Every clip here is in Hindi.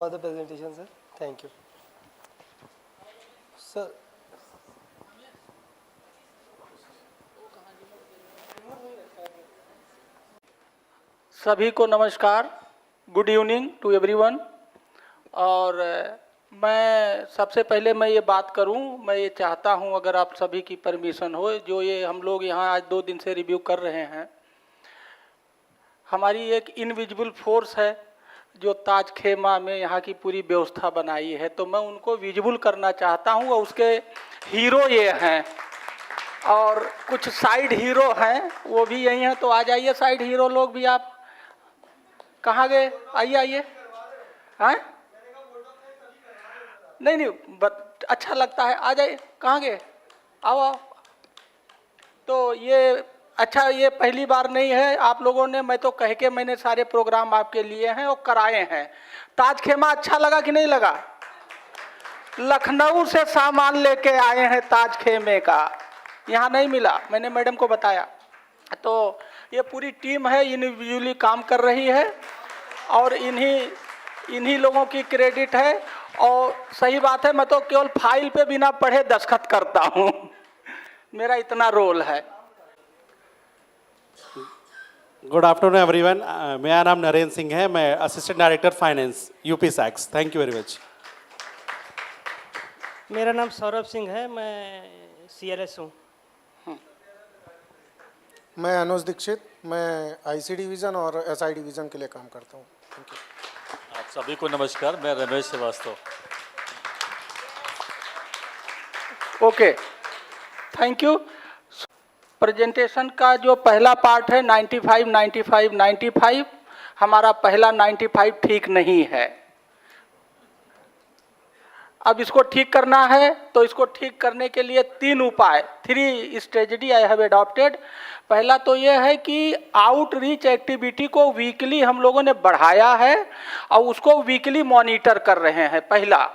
For the presentation, sir. Thank you. Sir. सभी को नमस्कार, गुड इवनिंग टू एवरीवन। और मैं सबसे पहले मैं ये बात करूं, मैं ये चाहता हूं अगर आप सभी की परमिशन हो, जो ये हम लोग यहाँ आज 2 दिन से रिव्यू कर रहे हैं, हमारी एक इनविजिबल फोर्स है जो ताज खेमा में यहाँ की पूरी व्यवस्था बनाई है, तो मैं उनको विजिबल करना चाहता हूँ। और उसके हीरो ये हैं और कुछ साइड हीरो हैं, वो भी यही हैं। तो आ जाइए साइड हीरो लोग भी। आप कहाँ गए? आइए आइए। हैं? नहीं, अच्छा लगता है, आ जाइए। कहाँ गए? आओ आओ। तो ये अच्छा, ये पहली बार नहीं है आप लोगों ने, मैं तो कह के मैंने सारे प्रोग्राम आपके लिए हैं और कराए हैं। ताज खेमा अच्छा लगा कि नहीं लगा? लखनऊ से सामान लेके आए हैं ताज खेमे का, यहाँ नहीं मिला, मैंने मैडम को बताया। तो ये पूरी टीम है, इंडिविजुअली काम कर रही है और इन्हीं लोगों की क्रेडिट है। और सही बात है, मैं तो केवल फाइल पे बिना पढ़े दस्तखत करता हूँ, मेरा इतना रोल है। Good afternoon everyone. मेरा नाम नरेंद्र सिंह है, मैं असिस्टेंट डायरेक्टर फाइनेंस यूपी सैक्स। Thank you very much. मेरा नाम सौरभ सिंह है, मैं CLS हूँ। मैं अनुज दीक्षित, मैं IC डिवीज़न और SI डिवीज़न के लिए काम करता हूँ। Thank you. आप सभी को नमस्कार, मैं Ramesh Shrivastava. Okay, thank you. Presentation का जो पहला पार्ट है 95, 95, 95, हमारा पहला 95 ठीक नहीं है। अब इसको ठीक करना है, तो इसको ठीक करने के लिए 3 उपाय, 3 स्ट्रेटजी आई हैव एडॉप्टेड। पहला तो यह है कि आउटरीच एक्टिविटी को वीकली हम लोगों ने बढ़ाया है और उसको वीकली मॉनिटर कर रहे हैं, पहला।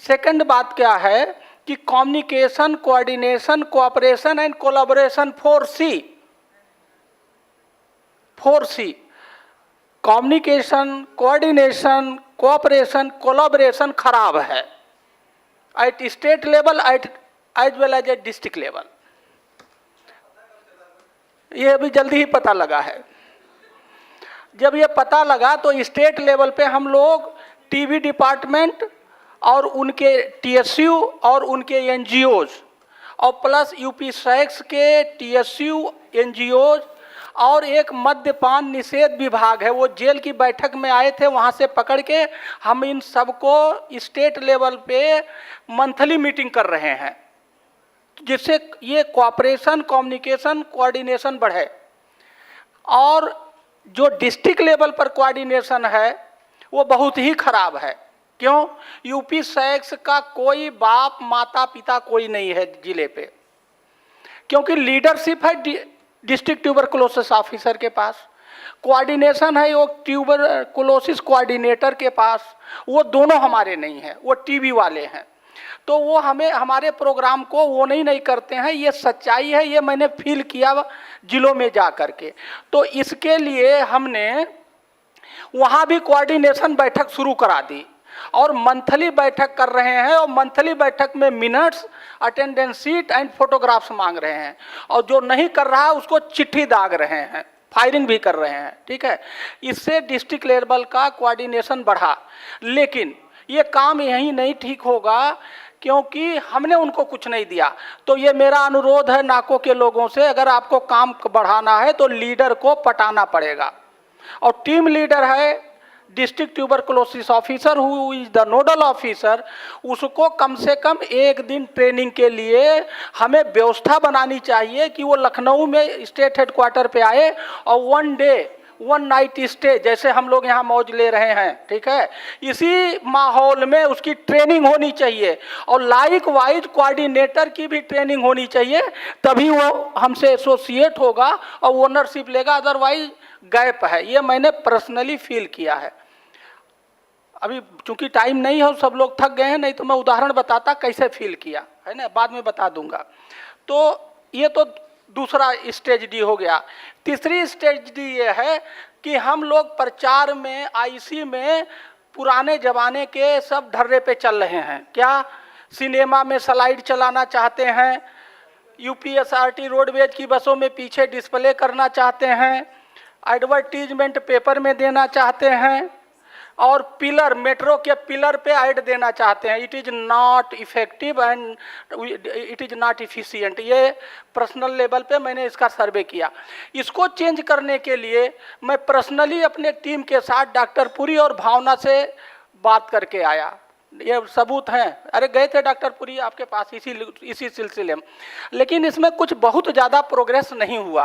सेकंड बात क्या है कि communication, coordination, cooperation and collaboration 4C। Communication, coordination, cooperation, collaboration खराब है at state level as well as a district level. ये अभी जल्दी ही पता लगा है। जब ये पता लगा तो स्टेट लेवल पे हम लोग टीबी डिपार्टमेंट और उनके TSU और उनके NGOs और प्लस यूपी सैक्स के TSU, NGOs और एक मद्यपान निषेध विभाग है, वो जेल की बैठक में आए थे, वहाँ से पकड़ के हम इन सबको स्टेट लेवल पे मंथली मीटिंग कर रहे हैं, जिससे ये कोऑपरेशन, कम्युनिकेशन, कोऑर्डिनेशन बढ़े। और जो डिस्ट्रिक्ट लेवल पर कोऑर्डिनेशन है वो बहुत ही खराब है। क्यों? यूपी सैक्स का कोई बाप माता पिता कोई नहीं है जिले पे, क्योंकि लीडरशिप है डिस्ट्रिक्ट ट्यूबरकुलोसिस ऑफिसर के पास, कोऑर्डिनेशन है वो ट्यूबरकुलोसिस कोऑर्डिनेटर के पास, वो दोनों हमारे नहीं हैं, वो टीबी वाले हैं। तो वो हमें हमारे प्रोग्राम को वो नहीं करते हैं, ये सच्चाई है, ये मैंने फील किया जिलों में जा कर के। तो इसके लिए हमने वहाँ भी कोऑर्डिनेशन बैठक शुरू करा दी और मंथली बैठक कर रहे हैं। और मंथली बैठक में minutes, attendance sheet and photographs मांग रहे हैं, और जो नहीं कर रहा है उसको चिट्ठी दाग रहे हैं, फायरिंग भी कर रहे हैं। ठीक है, इससे डिस्ट्रिक्ट लेवल का कोऑर्डिनेशन बढ़ा। लेकिन ये काम यहीं नहीं ठीक होगा क्योंकि हमने उनको कुछ नहीं दिया। तो ये मेरा अनुरोध है नाको के लोगों से, अगर आपको काम बढ़ाना है तो लीडर को पटाना पड़ेगा। और टीम लीडर है district tuberculosis officer, who is the nodal officer, उसको कम से कम 1 दिन ट्रेनिंग के लिए हमें व्यवस्था बनानी चाहिए कि वो लखनऊ में स्टेट हेडक्वार्टर पे आए और 1 डे 1 नाइट स्टे, जैसे हम लोग यहाँ मौज ले रहे हैं, ठीक है, इसी माहौल में उसकी ट्रेनिंग होनी चाहिए। और लाइक वाइज कोऑर्डिनेटर की भी ट्रेनिंग होनी चाहिए, तभी वो हमसे एसोसिएट होगा और ओनरशिप लेगा, अदरवाइज गैप है। ये मैंने पर्सनली फील किया है। अभी चूंकि टाइम नहीं है, सब लोग थक गए हैं, नहीं तो मैं उदाहरण बताता कैसे फील किया है ना, बाद में बता दूंगा। तो ये तो दूसरा स्टेज डी हो गया। तीसरी स्टेज डी ये है कि हम लोग प्रचार में, IC में पुराने जमाने के सब ढर्रे पे चल रहे हैं। क्या सिनेमा में स्लाइड चलाना चाहते हैं, यूपीएसआरटी रोडवेज की बसों में पीछे डिस्प्ले करना चाहते हैं, एडवर्टीजमेंट पेपर में देना चाहते हैं, और पिलर, मेट्रो के पिलर पे ऐड देना चाहते हैं। It is not effective and it is not efficient. ये पर्सनल लेवल पे मैंने इसका सर्वे किया। इसको चेंज करने के लिए मैं पर्सनली अपने टीम के साथ डॉक्टर पुरी और भावना से बात करके आया। ये सबूत हैं, अरे गए थे डॉक्टर पुरी आपके पास इसी सिलसिले में, लेकिन इसमें कुछ बहुत ज़्यादा प्रोग्रेस नहीं हुआ।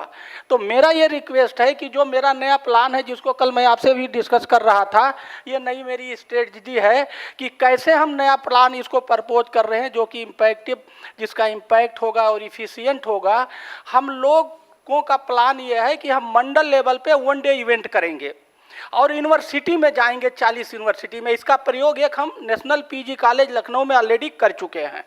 तो मेरा ये रिक्वेस्ट है कि जो मेरा नया प्लान है, जिसको कल मैं आपसे भी डिस्कस कर रहा था, ये नई मेरी स्ट्रेटजी है कि कैसे हम नया प्लान इसको प्रपोज कर रहे हैं जो कि इम्पैक्टिव, जिसका इम्पैक्ट होगा और इफिशियंट होगा। हम लोगों का प्लान ये है कि हम मंडल लेवल पे 1 डे इवेंट करेंगे और यूनिवर्सिटी में जाएंगे, 40 यूनिवर्सिटी में। इसका प्रयोग एक हम नेशनल पीजी कॉलेज लखनऊ में ऑलरेडी कर चुके हैं,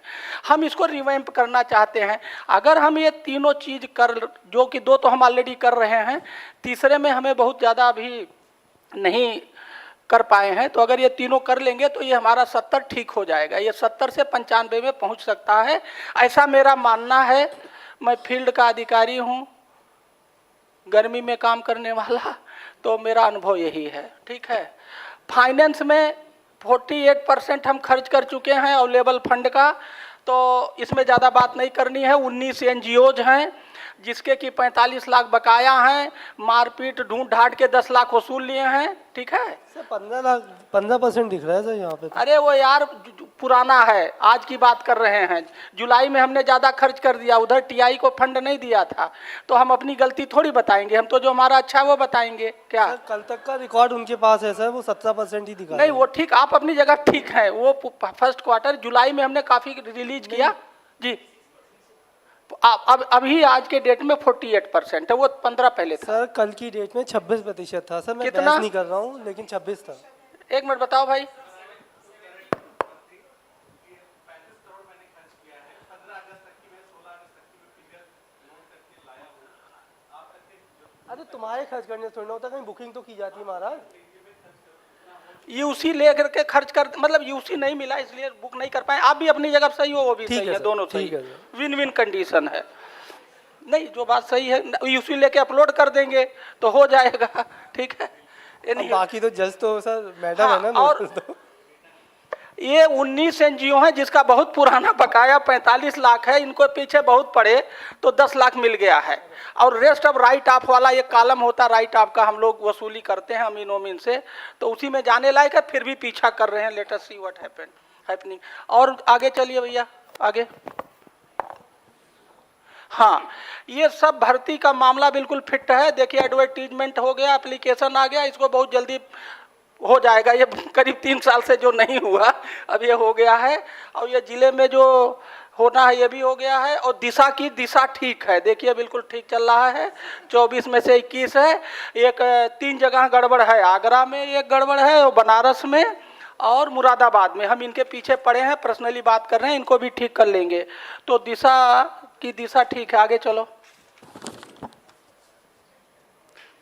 हम इसको रिवैम्प करना चाहते हैं। अगर हम ये तीनों चीज़ कर, जो कि 2 तो हम ऑलरेडी कर रहे हैं, तीसरे में हमें बहुत ज़्यादा अभी नहीं कर पाए हैं, तो अगर ये तीनों कर लेंगे तो ये हमारा 70 ठीक हो जाएगा। ये 70 से 95 में पहुँच सकता है, ऐसा मेरा मानना है। मैं फील्ड का अधिकारी हूँ, गर्मी में काम करने वाला, तो मेरा अनुभव यही है। ठीक है, फाइनेंस में 48% हम खर्च कर चुके हैं अवेलेबल फंड का, तो इसमें ज़्यादा बात नहीं करनी है। 19 एनजीओज हैं जिसके कि 45 लाख बकाया हैं, मारपीट ढूंढ ढांड के 10 लाख वसूल लिए हैं। ठीक है सर 15% दिख रहा है सर यहाँ पे तो। अरे वो यार पुराना है, आज की बात कर रहे हैं। जुलाई में हमने ज़्यादा खर्च कर दिया, उधर टीआई को फंड नहीं दिया था, तो हम अपनी गलती थोड़ी बताएंगे, हम तो जो हमारा अच्छा है वो बताएंगे। क्या सर कल तक का रिकॉर्ड उनके पास है सर, वो 17% ही दिखा नहीं, वो ठीक, आप अपनी जगह ठीक है। वो फर्स्ट क्वार्टर जुलाई में हमने काफ़ी रिलीज किया जी। अब अभी आज के डेट में 48% है, वो 15 पहले था। सर कल की डेट में 26% था सर, मैं कितना? बहस नहीं कर रहा हूँ, लेकिन 26 था। 1 मिनट बताओ भाई। अरे तुम्हारे खर्च करने से थोड़ा ना होता, कहीं बुकिंग तो की जाती है महाराज। यूसी ले करके खर्च कर, मतलब यूसी नहीं मिला इसलिए बुक नहीं कर पाए। आप भी अपनी जगह सही हो, वो भी ठीक सही है है, सर, दोनों सही ठीक है है, सर। विन विन कंडीशन है। नहीं, जो बात सही है, यूसी लेके अपलोड कर देंगे तो हो जाएगा। ठीक है, ये अब नहीं। बाकी तो जज तो सर मैडम हाँ, है ना। और तो ये 19 एनजीओ है जिसका बहुत पुराना बकाया 45 लाख है, इनको पीछे बहुत पड़े तो 10 लाख मिल गया है। और रेस्ट ऑफ राइट ऑफ वाला एक कॉलम होता है, राइट ऑफ का हम लोग वसूली करते हैं अमीन ओमीन से, तो उसी में जाने लायक है, फिर भी पीछा कर रहे हैं। Let us see what happening. और आगे चलिए भैया, आगे। हाँ, ये सब भर्ती का मामला बिल्कुल फिट है। देखिए, एडवर्टीजमेंट हो गया, एप्लीकेशन आ गया, इसको बहुत जल्दी हो जाएगा। ये करीब 3 साल से जो नहीं हुआ, अब ये हो गया है। और ये जिले में जो होना है ये भी हो गया है। और दिशा की दिशा ठीक है, देखिए बिल्कुल ठीक चल रहा है। 24 में से 21 है। एक 3 जगह गड़बड़ है, आगरा में एक गड़बड़ है, और बनारस में और मुरादाबाद में। हम इनके पीछे पड़े हैं, पर्सनली बात कर रहे हैं, इनको भी ठीक कर लेंगे। तो दिशा की दिशा ठीक है, आगे चलो।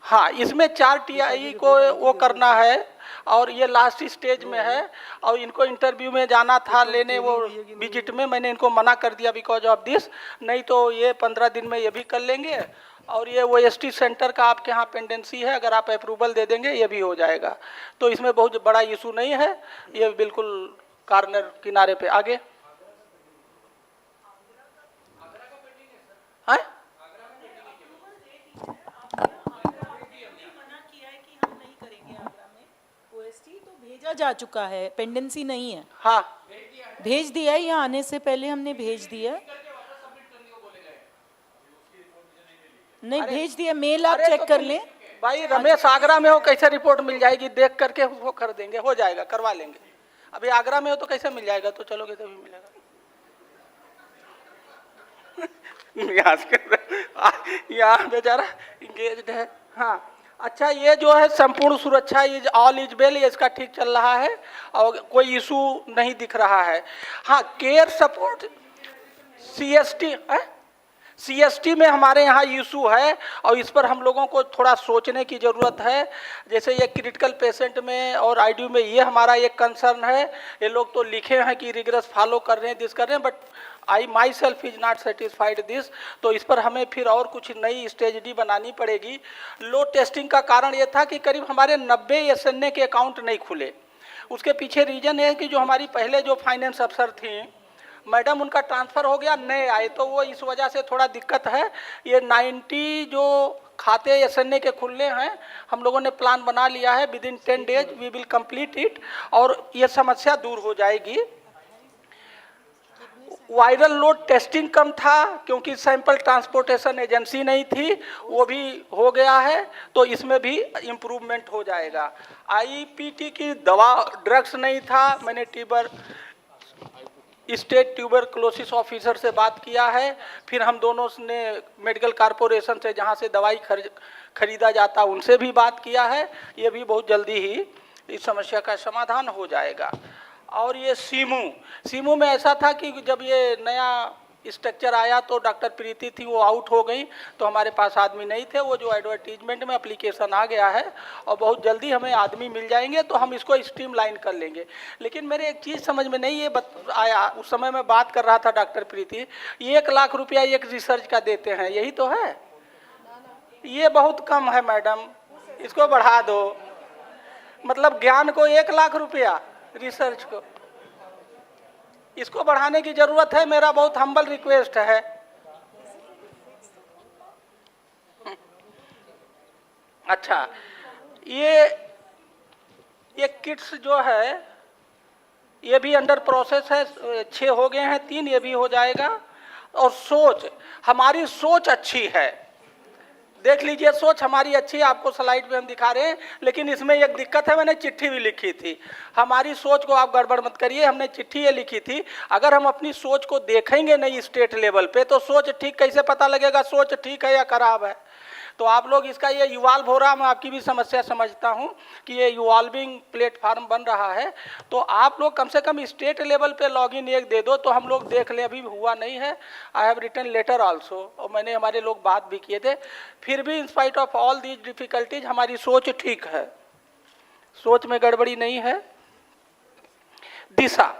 हाँ, इसमें 4 टीआई को वो करना है और ये लास्ट स्टेज में है। और इनको इंटरव्यू में जाना था लेने, वो विजिट में, मैंने इनको मना कर दिया बिकॉज ऑफ दिस। नहीं तो ये 15 दिन में ये भी कर लेंगे। और ये वो एसटी सेंटर का आपके यहाँ पेंडेंसी है, अगर आप अप्रूवल दे देंगे ये भी हो जाएगा। तो इसमें बहुत बड़ा इशू नहीं है, ये बिल्कुल कॉर्नर किनारे पे। आगे है? तो भेजा जा चुका है, पेंडेंसी नहीं है। हाँ, भेज दिया है, यहाँ आने से पहले हमने भेज दिया। नहीं भेज दिया, मेल आप चेक कर लें। भाई रमेश आगरा में हो, कैसे रिपोर्ट मिल जाएगी? देख करके वो कर देंगे, हो जाएगा, करवा लेंगे। अभी आगरा में हो तो कैसे मिल जाएगा? तो चलोगे तभी मिलेगा। यहाँ बेचारा इंगेज्ड है। हाँ, अच्छा, ये जो है संपूर्ण सुरक्षा, ये ऑल इज वेल, ये इसका ठीक चल रहा है और कोई इशू नहीं दिख रहा है। हाँ, केयर सपोर्ट CST है, CST में हमारे यहाँ इशू है और इस पर हम लोगों को थोड़ा सोचने की ज़रूरत है। जैसे ये क्रिटिकल पेशेंट में और IDU में ये हमारा एक कंसर्न है। ये लोग तो लिखे हैं कि रिगरस फॉलो कर रहे हैं, दिस कर रहे हैं, but I my self is not satisfied this. तो इस पर हमें फिर और कुछ नई स्टेज डी बनानी पड़ेगी। लो टेस्टिंग का कारण ये था कि करीब हमारे 90 SNA के अकाउंट नहीं खुले। उसके पीछे रीज़न है कि जो हमारी पहले जो फाइनेंस अफसर थी मैडम, उनका ट्रांसफ़र हो गया, नए आए, तो वो इस वजह से थोड़ा दिक्कत है। ये 90 जो खाते SNA के खुलने हैं, हम लोगों ने प्लान बना लिया है, within 10 days we will complete it और ये समस्या दूर हो जाएगी। वायरल लोड टेस्टिंग कम था क्योंकि सैंपल ट्रांसपोर्टेशन एजेंसी नहीं थी, वो भी हो गया है, तो इसमें भी इम्प्रूवमेंट हो जाएगा। IPT की दवा ड्रग्स नहीं था, मैंने स्टेट ट्यूबरक्लोसिस ऑफिसर से बात किया है, फिर हम दोनों ने मेडिकल कारपोरेशन से जहाँ से दवाई खरीदा जाता उनसे भी बात किया है। ये भी बहुत जल्दी ही इस समस्या का समाधान हो जाएगा। और ये सीमू में ऐसा था कि जब ये नया स्ट्रक्चर आया तो डॉक्टर प्रीति थी, वो आउट हो गई, तो हमारे पास आदमी नहीं थे। वो जो एडवर्टीजमेंट में एप्लीकेशन आ गया है और बहुत जल्दी हमें आदमी मिल जाएंगे, तो हम इसको स्ट्रीमलाइन कर लेंगे। लेकिन मेरे एक चीज़ समझ में नहीं आया, उस समय मैं बात कर रहा था डॉक्टर प्रीति, 1 लाख रुपया एक रिसर्च का देते हैं, यही तो है? ये बहुत कम है मैडम, इसको बढ़ा दो। मतलब ज्ञान को 1 लाख रुपया, रिसर्च को, इसको बढ़ाने की जरूरत है। मेरा बहुत हम्बल रिक्वेस्ट है। अच्छा, ये किट्स जो है ये भी अंडर प्रोसेस है, 6 हो गए हैं, 3 ये भी हो जाएगा। और हमारी सोच अच्छी है, देख लीजिए, सोच हमारी अच्छी है, आपको स्लाइड पे हम दिखा रहे हैं। लेकिन इसमें एक दिक्कत है, मैंने चिट्ठी भी लिखी थी। हमारी सोच को आप गड़बड़ मत करिए, हमने चिट्ठी ये लिखी थी, अगर हम अपनी सोच को देखेंगे नहीं स्टेट लेवल पे तो सोच ठीक कैसे पता लगेगा सोच ठीक है या खराब है? तो आप लोग इसका ये इवॉल्व हो रहा, मैं आपकी भी समस्या समझता हूँ कि ये इवॉल्विंग प्लेटफार्म बन रहा है, तो आप लोग कम से कम स्टेट लेवल पे लॉगिन एक दे दो तो हम लोग देख लें। अभी हुआ नहीं है। I have written letter also, और मैंने हमारे लोग बात भी किए थे। फिर भी in spite of all these difficulties हमारी सोच ठीक है, सोच में गड़बड़ी नहीं है। दिशा,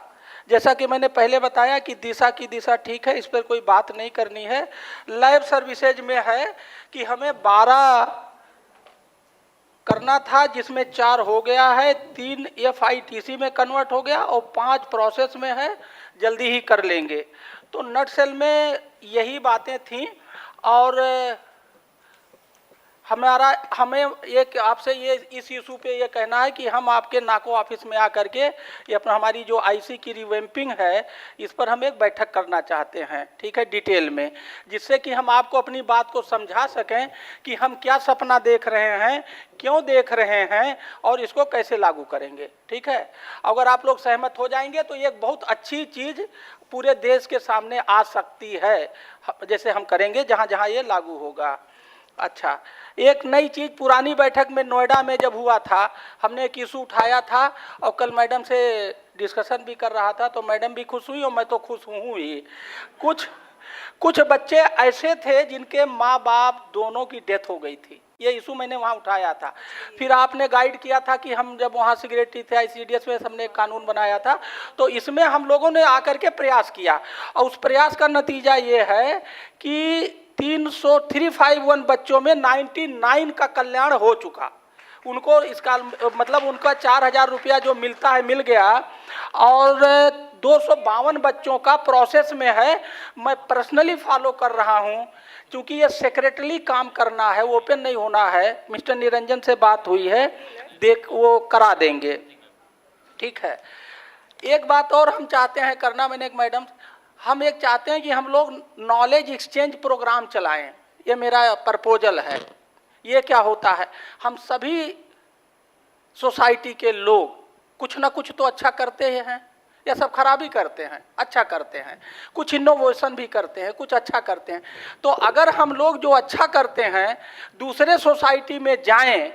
जैसा कि मैंने पहले बताया कि दिशा की दिशा ठीक है, इस पर कोई बात नहीं करनी है। लैब सर्विसेज में है कि हमें 12 करना था, जिसमें 4 हो गया है, 3 FITC में कन्वर्ट हो गया और 5 प्रोसेस में है, जल्दी ही कर लेंगे। तो नट सेल में यही बातें थीं। और हमें एक आपसे ये इस इशू पे ये कहना है कि हम आपके नाको ऑफिस में आकर के ये अपना हमारी जो IC की रिवैम्पिंग है, इस पर हम एक बैठक करना चाहते हैं, ठीक है, डिटेल में, जिससे कि हम आपको अपनी बात को समझा सकें कि हम क्या सपना देख रहे हैं, क्यों देख रहे हैं और इसको कैसे लागू करेंगे, ठीक है। अगर आप लोग सहमत हो जाएंगे तो एक बहुत अच्छी चीज़ पूरे देश के सामने आ सकती है, जैसे हम करेंगे जहाँ जहाँ ये लागू होगा। अच्छा, एक नई चीज़ पुरानी बैठक में नोएडा में जब हुआ था, हमने एक इशू उठाया था और कल मैडम से डिस्कशन भी कर रहा था, तो मैडम भी खुश हुई और मैं तो खुश हूँ ही। कुछ बच्चे ऐसे थे जिनके माँ बाप दोनों की डेथ हो गई थी, ये इशू मैंने वहाँ उठाया था। फिर आपने गाइड किया था कि हम जब वहाँ सिक्योरिटी थे ICDS में, हमने एक कानून बनाया था, तो इसमें हम लोगों ने आकर के प्रयास किया और उस प्रयास का नतीजा ये है कि 351 बच्चों में 99 का कल्याण हो चुका। उनको इसका मतलब उनका 4000 रुपया जो मिलता है मिल गया, और 252 बच्चों का प्रोसेस में है। मैं पर्सनली फॉलो कर रहा हूं, क्योंकि ये सेक्रेटरी काम करना है, ओपन नहीं होना है। मिस्टर निरंजन से बात हुई है, वो करा देंगे, ठीक है। एक बात और हम चाहते हैं करना, मैंने एक मैडम, हम एक चाहते हैं कि हम लोग नॉलेज एक्सचेंज प्रोग्राम चलाएं, ये मेरा प्रपोजल है। ये क्या होता है, हम सभी सोसाइटी के लोग कुछ ना कुछ तो अच्छा करते हैं, या सब खराबी करते हैं, अच्छा करते हैं, कुछ इनोवेशन भी करते हैं, कुछ अच्छा करते हैं। तो अगर हम लोग जो अच्छा करते हैं दूसरे सोसाइटी में जाएं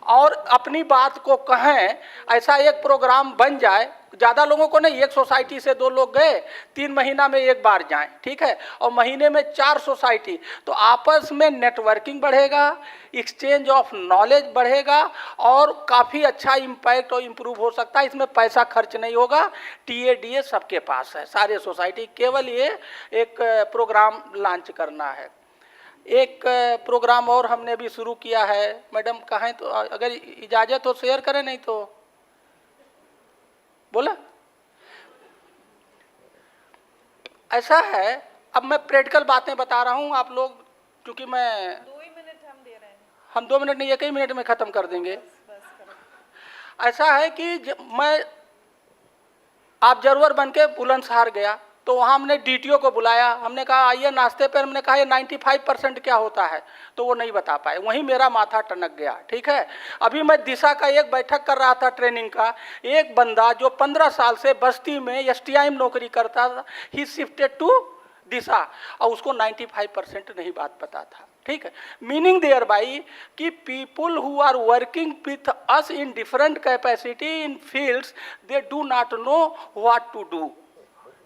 और अपनी बात को कहें, ऐसा एक प्रोग्राम बन जाए, ज़्यादा लोगों को नहीं, एक सोसाइटी से 2 लोग गए, 3 महीना में एक बार जाएं, ठीक है, और महीने में 4 सोसाइटी, तो आपस में नेटवर्किंग बढ़ेगा, एक्सचेंज ऑफ नॉलेज बढ़ेगा और काफ़ी अच्छा इम्पैक्ट और इम्प्रूव हो सकता है। इसमें पैसा खर्च नहीं होगा, TADA सबके पास है, सारे सोसाइटी, केवल ये एक प्रोग्राम लॉन्च करना है। एक प्रोग्राम और हमने भी शुरू किया है, मैडम कहें तो अगर इजाज़त हो शेयर करें, नहीं तो बोला। ऐसा है, अब मैं प्रैक्टिकल बातें बता रहा हूं, आप लोग, क्योंकि मैं 2 ही मिनट हम दे रहे हैं। हम 2 मिनट नहीं, 1 ही मिनट में ख़त्म कर देंगे। ऐसा है कि मैं आप जरूर बन के बुलंदशहर गया, तो वहाँ हमने DTO को बुलाया, हमने कहा आइए नाश्ते पर, हमने कहा ये 95% क्या होता है, तो वो नहीं बता पाए, वहीं मेरा माथा टनक गया, ठीक है। अभी मैं दिशा का एक बैठक कर रहा था ट्रेनिंग का, एक बंदा जो 15 साल से बस्ती में STI में नौकरी करता था, ही शिफ्टेड टू दिशा, और उसको 95% नहीं बात पता था, ठीक है। मीनिंग देयर बाई कि people who are working with us in different capacity in fields, they do not know what to do,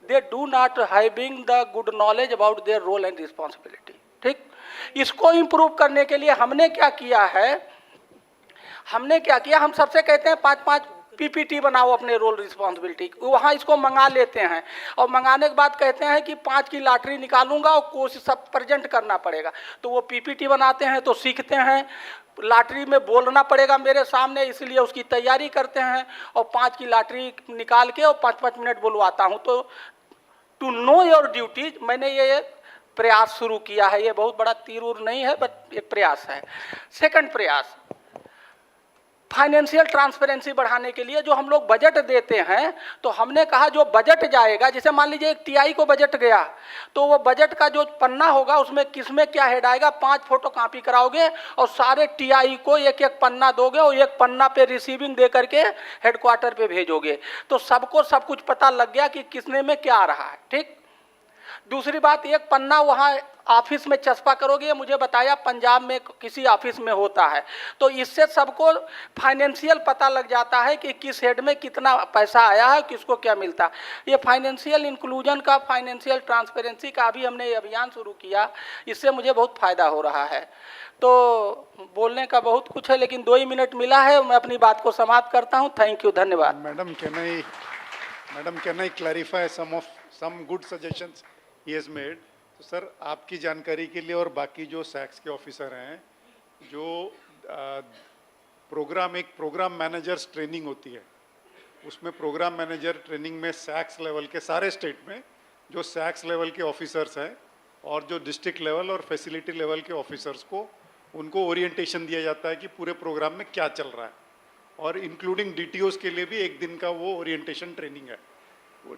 they do not having the good knowledge about their role and responsibility, ठीक। इसको इम्प्रूव करने के लिए हमने क्या किया है, हम सबसे कहते हैं 5-5 PPT बनाओ अपने रोल रिस्पॉन्सिबिलिटी, वहाँ इसको मंगा लेते हैं, और मंगाने के बाद कहते हैं कि 5 की लॉटरी निकालूंगा और कोशिश सब प्रेजेंट करना पड़ेगा, तो वो PPT बनाते हैं, तो सीखते हैं, लॉटरी में बोलना पड़ेगा मेरे सामने, इसलिए उसकी तैयारी करते हैं, और 5 की लॉटरी निकाल के और 5-5 मिनट बुलवाता हूँ। तो टू नो योर ड्यूटीज, मैंने ये प्रयास शुरू किया है, ये बहुत बड़ा तीर नहीं है, बट एक प्रयास है। सेकंड प्रयास, फाइनेंशियल ट्रांसपेरेंसी बढ़ाने के लिए जो हम लोग बजट देते हैं, तो हमने कहा जो बजट जाएगा, जैसे मान लीजिए एक TI को बजट गया, तो वो बजट का जो पन्ना होगा उसमें किसमें क्या हेड आएगा, 5 फोटो कॉपी कराओगे और सारे TI को एक एक पन्ना दोगे और एक पन्ना पे रिसीविंग दे करके हेडक्वार्टर पे भेजोगे, तो सबको सब कुछ पता लग गया कि किसने में क्या आ रहा है, ठीक। दूसरी बात, एक पन्ना वहाँ ऑफिस में चस्पा करोगे, मुझे बताया पंजाब में किसी ऑफिस में होता है, तो इससे सबको फाइनेंशियल पता लग जाता है कि किस हेड में कितना पैसा आया है, किसको क्या मिलता है। ये फाइनेंशियल इंक्लूजन का, फाइनेंशियल ट्रांसपेरेंसी का अभी हमने ये अभियान शुरू किया, इससे मुझे बहुत फ़ायदा हो रहा है। तो बोलने का बहुत कुछ है, लेकिन 2 ही मिनट मिला है, मैं अपनी बात को समाप्त करता हूँ। थैंक यू, धन्यवाद। Madam, can I clarify some good suggestions he has made? तो सर, आपकी जानकारी के लिए और बाकी जो सैक्स के ऑफिसर हैं, जो प्रोग्राम मैनेजर्स ट्रेनिंग होती है, उसमें प्रोग्राम मैनेजर ट्रेनिंग में सैक्स लेवल के सारे स्टेट में जो सैक्स लेवल के ऑफिसर्स हैं और जो डिस्ट्रिक्ट लेवल और फैसिलिटी लेवल के ऑफिसर्स को, उनको ओरिएंटेशन दिया जाता है कि पूरे प्रोग्राम में क्या चल रहा है, और इंक्लूडिंग DTOs के लिए भी 1 दिन का वो ओरिएंटेशन ट्रेनिंग है।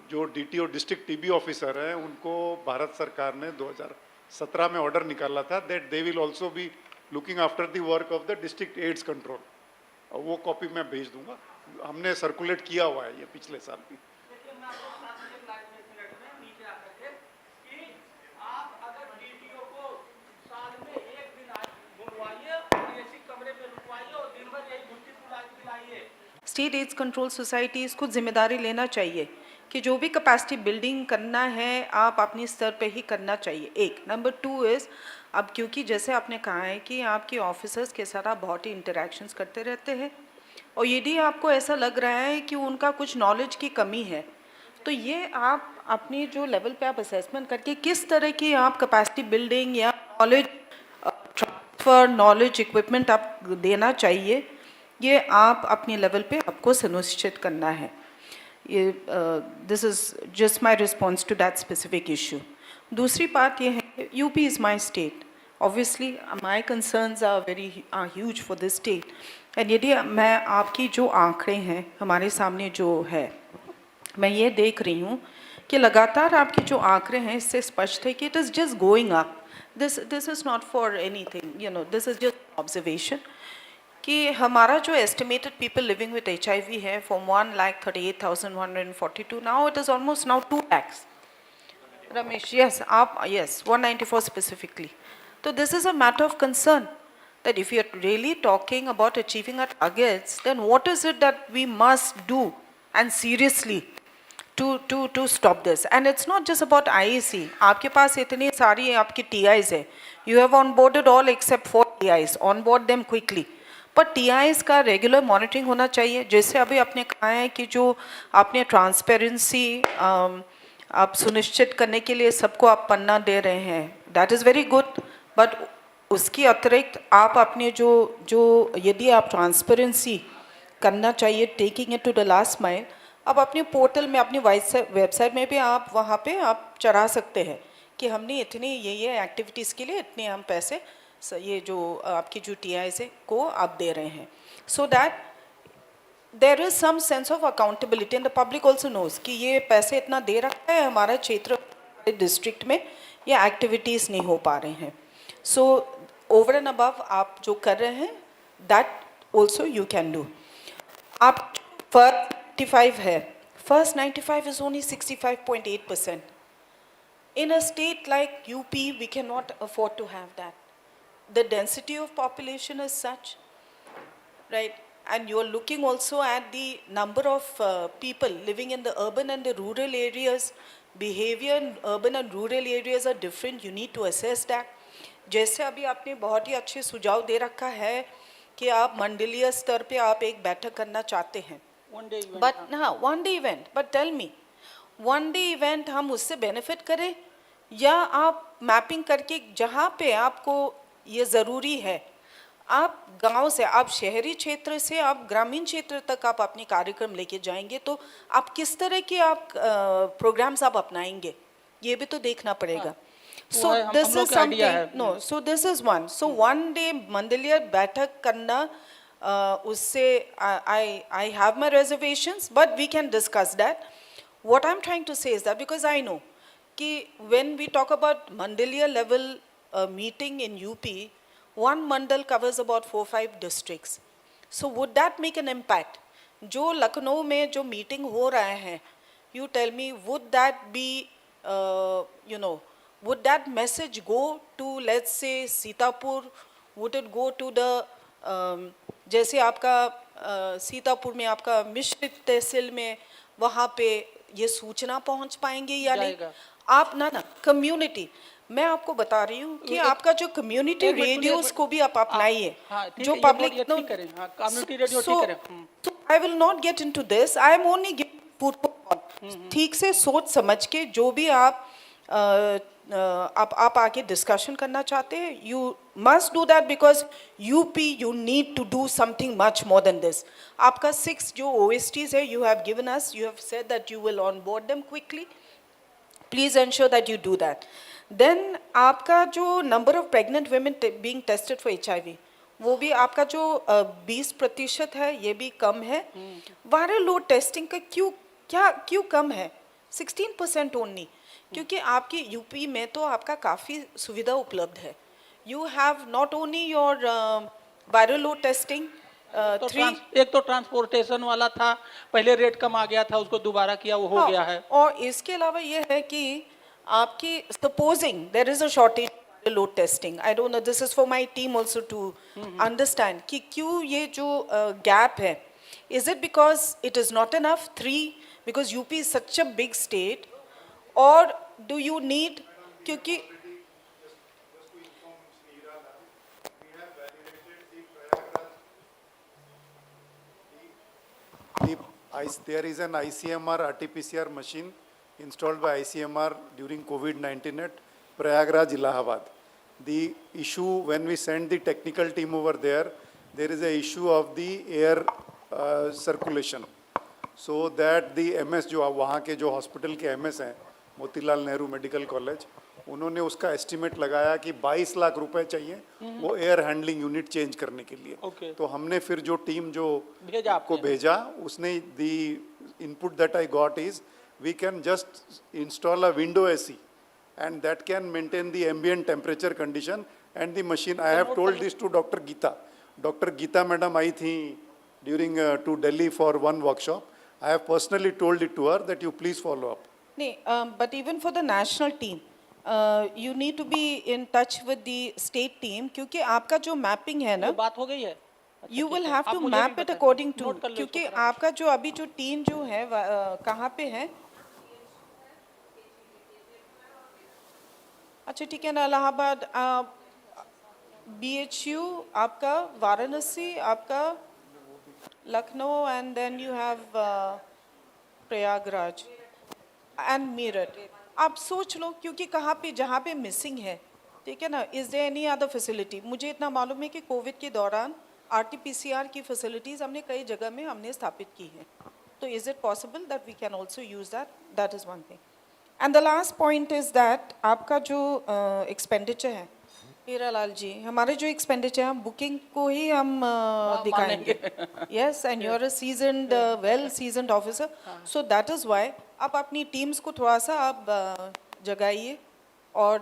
जो DTO डिस्ट्रिक्ट TB ऑफिसर हैं, उनको भारत सरकार ने 2017 में ऑर्डर निकाला था that they will also be looking after the work of the district AIDS control, और वो कॉपी मैं भेज दूंगा, हमने सर्कुलेट किया हुआ है ये पिछले साल भी। स्टेट एड्स कंट्रोल सोसाइटीज़ को जिम्मेदारी लेना चाहिए कि जो भी कैपेसिटी बिल्डिंग करना है आप अपनी स्तर पे ही करना चाहिए। एक नंबर 2 इज़, अब क्योंकि जैसे आपने कहा है कि आपके ऑफिसर्स के साथ आप बहुत ही इंटरेक्शंस करते रहते हैं, और यदि आपको ऐसा लग रहा है कि उनका कुछ नॉलेज की कमी है, तो ये आप अपनी जो लेवल पे आप असेसमेंट करके किस तरह की आप कैपेसिटी बिल्डिंग या नॉलेज ट्रांसफ़र, नॉलेज इक्विपमेंट आप देना चाहिए, ये आप अपने लेवल पे आपको सुनिश्चित करना है। ये this is just my response to that specific issue. दूसरी बात ये है, UP is my state, obviously my concerns are very huge for this state, and यदि मैं आपकी जो आंकड़े हैं हमारे सामने जो है, मैं ये देख रही हूँ कि लगातार आपके जो आंकड़े हैं, इससे स्पष्ट है कि it is just going up. This is not for anything, this is just observation कि हमारा जो estimated people living with HIV है from 1,38,142, now it is almost now 2 lakhs। Ramesh, yes आप, यस 194 स्पेसिफिकली। तो this is a matter of concern that if you are really talking about achieving our targets, then what is it that we must do and seriously to stop this. And it's not just about IAC. आपके पास इतनी सारी आपकी TIs है. You have onboarded all except 4 TIs. Onboard them quickly. पर TIs का रेगुलर मॉनिटरिंग होना चाहिए. जैसे अभी आपने कहा है कि जो आपने ट्रांसपेरेंसी आप सुनिश्चित करने के लिए सबको आप पन्ना दे रहे हैं, that is very good. But उसकी अतिरिक्त आप अपने जो यदि आप ट्रांसपेरेंसी करना चाहिए, taking it to the last mile, अब अपने पोर्टल में अपनी वेबसाइट में भी आप वहाँ पे आप चढ़ा सकते हैं कि हमने इतनी ये एक्टिविटीज़ के लिए इतने हम पैसे ये जो आपकी जो TIs है को आप दे रहे हैं, so that there is some sense of accountability and the public also knows कि ये पैसे इतना दे रखा है, हमारा क्षेत्र डिस्ट्रिक्ट में ये एक्टिविटीज़ नहीं हो पा रहे हैं. सो ओवर एंड अबव आप जो कर रहे हैं that also you can do. आप फर्स्ट 95 है, first 95 is only 65.8%. In a state like UP, we cannot afford to have that. The density of population is such, right? And you're looking also at the number of people living in the urban and the rural areas. Behavior in urban and rural areas are different. You need to assess that. जैसे अभी आपने बहुत ही अच्छे सुझाव दे रखा है कि आप मंडलीय स्तर पे आप एक बैठक करना चाहते हैं. बट हाँ, one day event. But tell me, one day event हम उससे बेनिफिट करें या आप मैपिंग करके जहाँ पे आपको ये ज़रूरी है, आप गांव से, आप शहरी क्षेत्र से आप ग्रामीण क्षेत्र तक आप अपने कार्यक्रम लेके जाएंगे, तो आप किस तरह के आप प्रोग्राम्स आप अपनाएंगे ये भी तो देखना पड़ेगा. So this is something. No, so this is one. So one day मंडलीय बैठक करना, उससे I have my reservations, but we can discuss that. What I'm trying to say is that because I know कि when we talk about mandaliya level meeting in UP, one mandal covers about 4-5 districts. So would that make an impact? जो लखनऊ में जो meeting हो रहा है, you tell me, would that be, would that message go to, let's say, Sitapur? Would it go to the जैसे आपका सीतापुर में आपका मिश्रित तहसील में वहाँ पे ये सूचना पहुँच पाएंगे या नहीं? आप ना कम्युनिटी, मैं आपको बता रही हूँ कि आपका जो कम्युनिटी रेडियोस को भी आप अपनाइए, जो पब्लिक कम्युनिटी रेडियो ठीक करें. So I will not get into this. I am only giving food for thought. ठीक से सोच समझ के जो भी आप आके डिस्कशन करना चाहते हैं, you must do that because UP you need to do something much more than this. आपका 6 जो OSTs है you have given us, you have said that you will onboard them quickly. Please ensure that you do that. Then आपका जो number of pregnant women being tested for HIV, वो भी आपका जो 20% है ये भी कम है. वायरल लोड टेस्टिंग का क्यों कम है? 16% ओनली. क्योंकि आपकी यूपी में तो आपका काफ़ी सुविधा उपलब्ध है. You have not only your viral load testing, एक तो ट्रांसपोर्टेशन वाला था, पहले रेट कम आ गया था, उसको दोबारा किया, वो हो गया है. और इसके अलावा ये है कि आपकी supposing there is a shortage load testing, I don't know, this is for my team also to understand कि क्यों ये जो गैप है. Is it because it is not enough 3 because UP is such a big state, or do you need, क्योंकि there is an ICMR RT-PCR machine installed by ICMR during COVID-19 at Prayagraj, Allahabad. The issue when we send the technical team over there is a issue of the air circulation. So that the MS जो वहाँ के जो हॉस्पिटल के MS हैं, मोतीलाल नेहरू मेडिकल कॉलेज, उन्होंने उसका एस्टिमेट लगाया कि 22 लाख रुपए चाहिए वो एयर हैंडलिंग यूनिट चेंज करने के लिए. तो हमने फिर जो टीम जो आपको भेजा, उसने the input that I got is we can just install a window AC and that can maintain the ambient temperature condition and the machine. I have told this to Dr. Geeta. Dr. Geeta madam आई थी during to Delhi for one workshop. I have personally told it to her that you please follow up. नहीं, but even for the national team, you need to be in touch with the state team, क्योंकि आपका जो मैपिंग है ना, बात हो गई है. यू विल हैव आप टू मुझे भी मैप इट बताइए, अकॉर्डिंग टू, नोट कर लो इसको क्योंकि फटाफट। आपका जो अभी जो टीम जो है कहाँ पे है? अच्छा ठीक है ना, इलाहाबाद, BHU आपका, वाराणसी आपका, Lucknow, and then you have Prayagraj and Meerut. आप सोच लो, क्योंकि कहाँ पे जहाँ पे मिसिंग है, ठीक है ना, is there any other facility? मुझे इतना मालूम है कि कोविड के दौरान RT-PCR की फैसिलिटीज़ हमने कई जगह में हमने स्थापित की है, तो is it possible that we can also use that? That is one thing. And the last point is that आपका जो एक्सपेंडिचर है, हीरालाल जी, हमारे जो एक्सपेंडिचर है, बुकिंग को ही हम दिखाएंगे। Yes, and you are a seasoned, well seasoned officer, so that is why आप अपनी टीम्स को थोड़ा सा आप जगाइए, और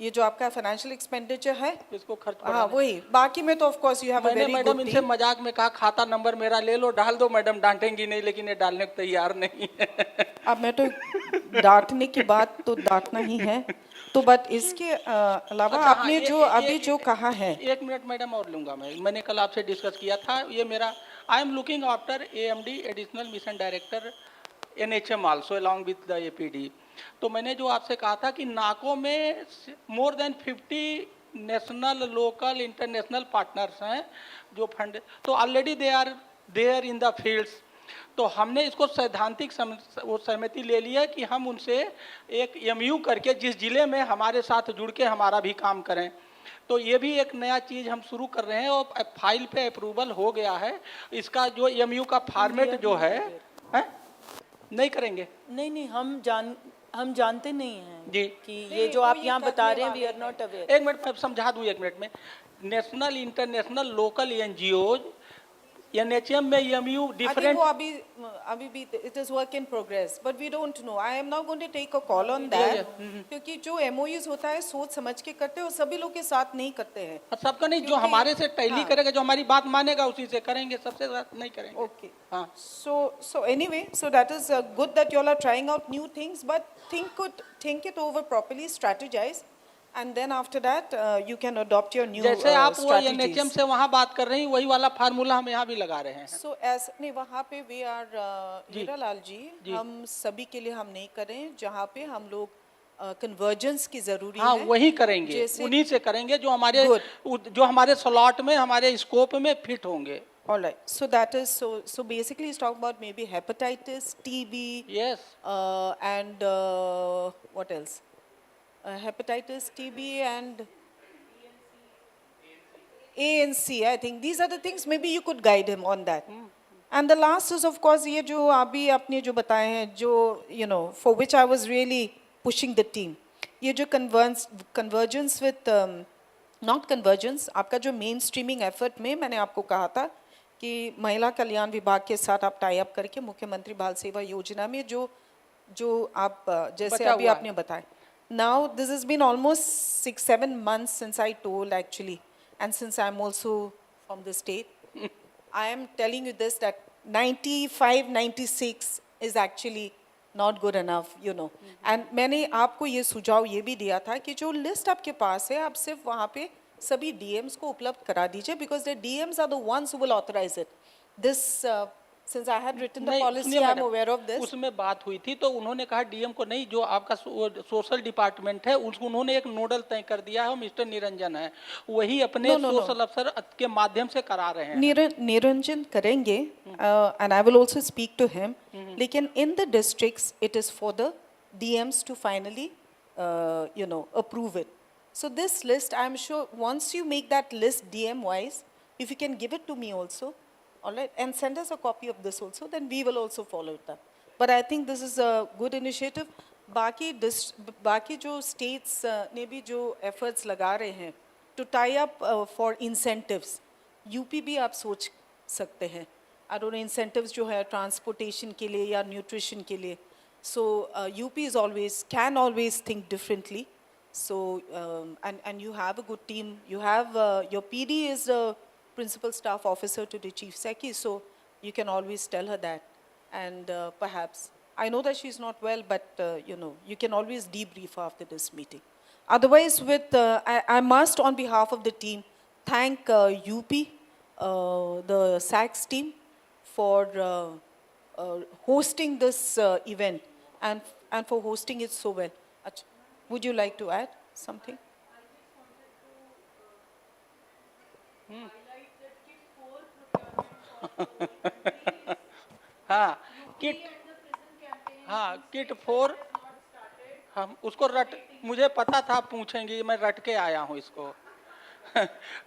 ये जो आपका फाइनेंशियल एक्सपेंडिचर है इसको खर्च हाँ बढ़ाने। वही, बाकी में तो of course you have a मैंने वेरी मैडम गुड इनसे टीम। मजाक में कहा खाता नंबर मेरा ले लो, डाल दो, मैडम डांटेंगी नहीं, लेकिन ये डालने को तैयार नहीं है। अब मैं तो डांटने की बात तो डांटना ही है, तो बट इसके अलावा अच्छा, हाँ, आपने ये- जो ये- अभी जो कहा है, 1 मिनट मैडम और लूंगा मैंने कल आपसे डिस्कस किया था, ये मेरा I am looking after AMD additional mission director NHM also along with the APD। तो मैंने जो आपसे कहा था कि नाको में more than 50 national, local, international partners हैं जो फंड, तो already they are there in the fields. तो हमने इसको सैद्धांतिक वो सहमति ले लिया कि हम उनसे एक MU करके जिस जिले में हमारे साथ जुड़ के हमारा भी काम करें। तो ये भी एक नया चीज़ हम शुरू कर रहे हैं, और फाइल पे अप्रूवल हो गया है। इसका जो MU का फॉर्मेट जो है, नहीं करेंगे नहीं नहीं, हम जानते नहीं हैं जी कि ये जो आप यहाँ बता रहे हैं, we are not aware. 1 minute मैं समझा दूँ 1 मिनट में। National, international, local NGOs, NHM में MU I think डिफरेंट। वो अभी भी it is work in progress, but we don't know. I am now going to take a call on that, क्योंकि जो MOUs होता है सोच समझ के करते हैं, और सभी लोग के साथ नहीं करते हैं। सबका नहीं, जो क्योंकि- हमारे से टैली हाँ। करेगा, जो हमारी बात मानेगा उसी से करेंगे, सबसे साथ नहीं करेंगे। Okay. हाँ। So anyway, so that is good that you all are trying out new things, but think it over properly, strategize, and then after that you can adopt your new जैसे आप वो NHM strategies. से वहाँ बात कर रही हैं, वही वाला फार्मूला हम यहाँ भी लगा रहे हैं। So as नहीं, वहाँ पे we are हीरालाल जी, हम सभी के लिए हम नहीं करें, जहाँ पे हम लोग कन्वर्जेंस की जरूरी हाँ, है, वही करेंगे, जैसे- उन्हीं से करेंगे जो हमारे Good. जो हमारे स्लॉट में, हमारे स्कोप में फिट होंगे। All right. So that is so basically he's talking about maybe hepatitis, TB, yes, and what else? Hepatitis, TB, and ANC. I think these are the things. Maybe you could guide him on that. And the last is of course ये जो अभी आपने जो बताए हैं, जो for which I was really pushing the team. ये जो convergence with not convergence, आपका जो mainstreaming effort में मैंने आपको कहा था कि महिला कल्याण विभाग के साथ आप टाई अप करके मुख्यमंत्री बाल सेवा योजना में जो आप जैसे बचा अभी हुआ आपने बताया. Now this has been almost 6-7 months since I told actually, and since I'm also from the state, I am telling you this that 95-96 is actually not good enough, And मैंने आपको ये सुझाव ये भी दिया था कि जो लिस्ट आपके पास है, आप सिर्फ वहाँ पे सभी DMs को उपलब्ध करा दीजिए, because the DMs are the ones who will authorize it. This since I had written the नहीं, policy, सुनिए I am madam, aware of this. उसमें बात हुई थी, तो उन्होंने कहा DM को नहीं, जो आपका सोशल डिपार्टमेंट है उसको उन्होंने एक नोडल तय कर दिया है, मिस्टर निरंजन है, वही अपने सोशल अफसर के माध्यम से करा रहे हैं। निरंजन करेंगे, and I will also speak to him. लेकिन in the districts it is for the DMs to finally approve it. So this list, I am sure once you make that list DM wise, if you can give it to me also, all right, and send us a copy of this also, then we will also follow it up. But I think this is a good initiative. बाकी जो states ने भी जो efforts लगा रहे हैं to tie up for incentives, UP भी आप सोच सकते हैं. I don't know, incentives जो है transportation के लिए या nutrition के लिए. So UP is can always think differently. So and you have a good team. You have your PD is a principal staff officer to the chief secretary, so you can always tell her that. And perhaps I know that she's not well, but you can always debrief after this meeting. Otherwise, I must on behalf of the team thank UP the SACS team for hosting this event and for hosting it so well. Achha, would you like to add something? हाँ किट, हाँ किट 4 हम उसको रट, मुझे पता था आप पूछेंगे, मैं रट के आया हूँ इसको।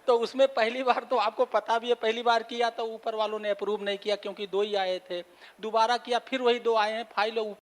तो उसमें पहली बार तो आपको पता भी है, पहली बार किया तो ऊपर वालों ने अप्रूव नहीं किया क्योंकि 2 ही आए थे, दोबारा किया फिर वही 2 आए हैं, फाइल